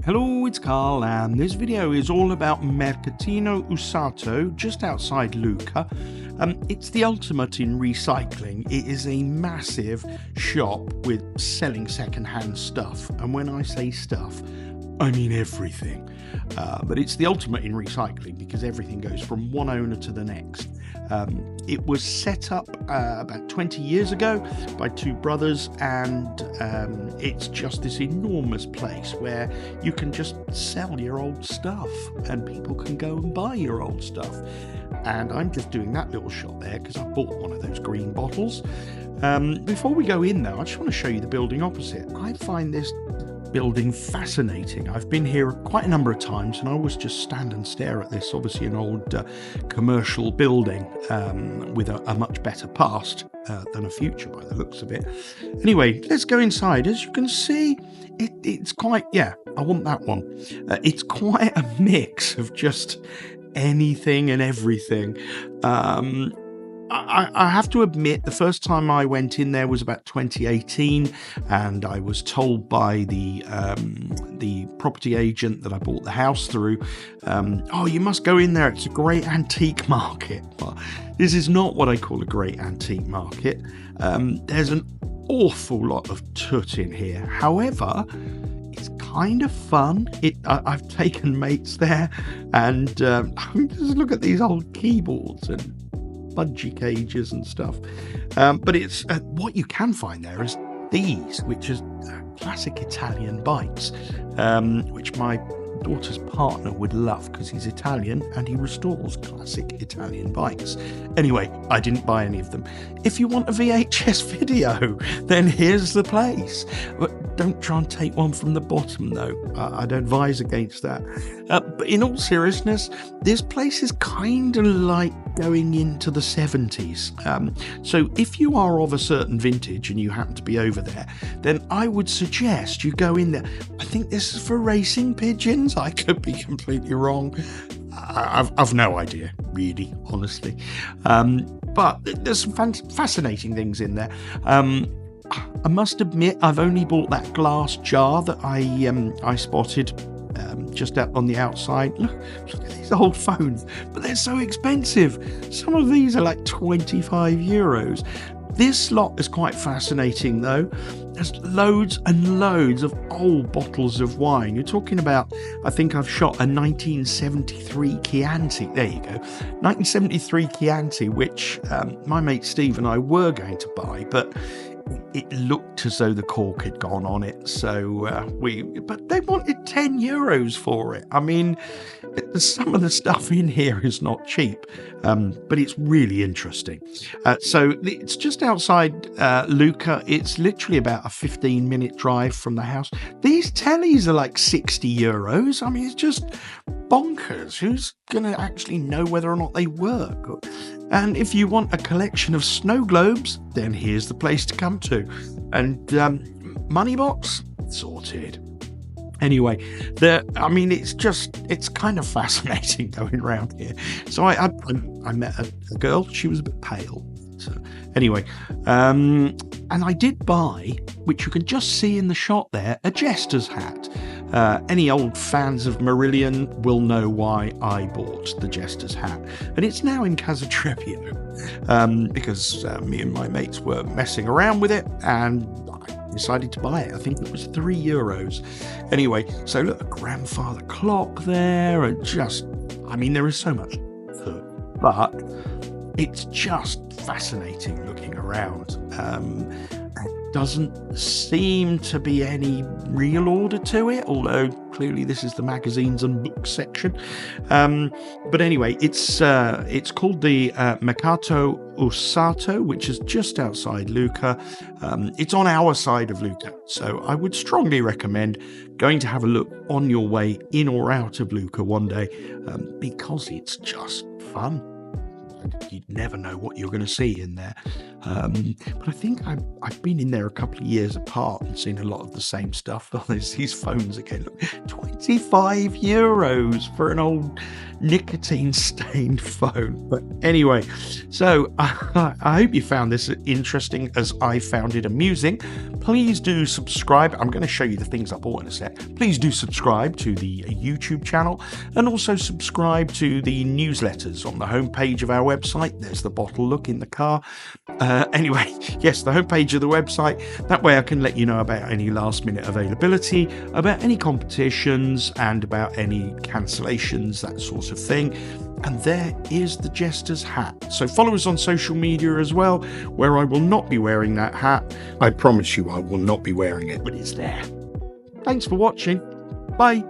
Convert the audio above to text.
Hello, it's Carl, and this video is all about Mercatino Usato, just outside Lucca. It's the ultimate in recycling. It is a massive shop with selling second-hand stuff, and when I say stuff, I mean everything. But it's the ultimate in recycling because everything goes from one owner to the next. It was set up about 20 years ago by two brothers, and it's just this enormous place where you can just sell your old stuff and people can go and buy your old stuff. And I'm just doing that little shot there because I bought one of those green bottles. Before we go in though, I just want to show you the building opposite. I find this building fascinating. I've been here quite a number of times and I always just stand and stare at this. Obviously an old commercial building with a much better past than a future by the looks of it. Anyway, let's go inside. As you can see, it's quite, I want that one. It's quite a mix of just anything and everything. I have to admit, the first time I went in there was about 2018, and I was told by the property agent that I bought the house through, oh, you must go in there, it's a great antique market. But this is not what I call a great antique market. There's an awful lot of tut in here. However, it's kind of fun. I've taken mates there, and just look at these old keyboards and budgie cages and stuff. But it's what you can find there is these, which is classic Italian bikes, which my daughter's partner would love because he's Italian and he restores classic Italian bikes. Anyway, I didn't buy any of them. If you want a VHS video, then here's the place. But don't try and take one from the bottom though. I'd advise against that. But in all seriousness, this place is kind of like going into the 70s. So if you are of a certain vintage and you happen to be over there, then I would suggest you go in there. I think this is for racing pigeons. I could be completely wrong. I've no idea, really, honestly. But there's some fascinating things in there. I must admit, I've only bought that glass jar that I spotted just out on the outside. Look at these old phones, but they're so expensive. Some of these are like 25 euros. This lot is quite fascinating though. There's loads and loads of old bottles of wine. You're talking about, I think I've shot a 1973 Chianti. There you go. 1973 Chianti, which my mate Steve and I were going to buy, but it looked as though the cork had gone on it. So but they wanted 10 euros for it. I mean, some of the stuff in here is not cheap, but it's really interesting. So it's just outside Lucca. It's literally about a 15-minute drive from the house. These tellies are like 60 euros. I mean, it's just bonkers. Who's going to actually know whether or not they work? And if you want a collection of snow globes, then here's the place to come to. And money box, sorted. Anyway, it's kind of fascinating going around here. So I met a girl. She was a bit pale. So anyway, and I did buy, which you can just see in the shot there, a jester's hat. Any old fans of Marillion will know why I bought the jester's hat. And it's now in Casa Trebbio because me and my mates were messing around with it and I decided to buy it. I think it was 3 euros. Anyway, so look, a grandfather clock there and there is so much food, but it's just fascinating looking around. Doesn't seem to be any real order to it, although clearly this is the magazines and books section. But anyway, it's called the Mercatino Dell'usato, which is just outside Lucca. It's on our side of Lucca, so I would strongly recommend going to have a look on your way in or out of Lucca one day, because it's just fun. you'd never know what you're going to see in there. But I think I've been in there a couple of years apart and seen a lot of the same stuff. Oh, there's these phones again. Look, 25 euros for an old nicotine stained phone. But anyway, so I hope you found this interesting as I found it amusing. Please do subscribe. I'm going to show you the things I bought in a sec. Please do subscribe to the YouTube channel, and also subscribe to the newsletters on the homepage of our website. There's the bottle look in the car. Anyway, yes, the homepage of the website. That way I can let you know about any last minute availability, about any competitions, and about any cancellations, that sort of thing. And there is the Jester's hat. So follow us on social media as well, where I will not be wearing that hat. I promise you I will not be wearing it, but it's there. Thanks for watching. Bye.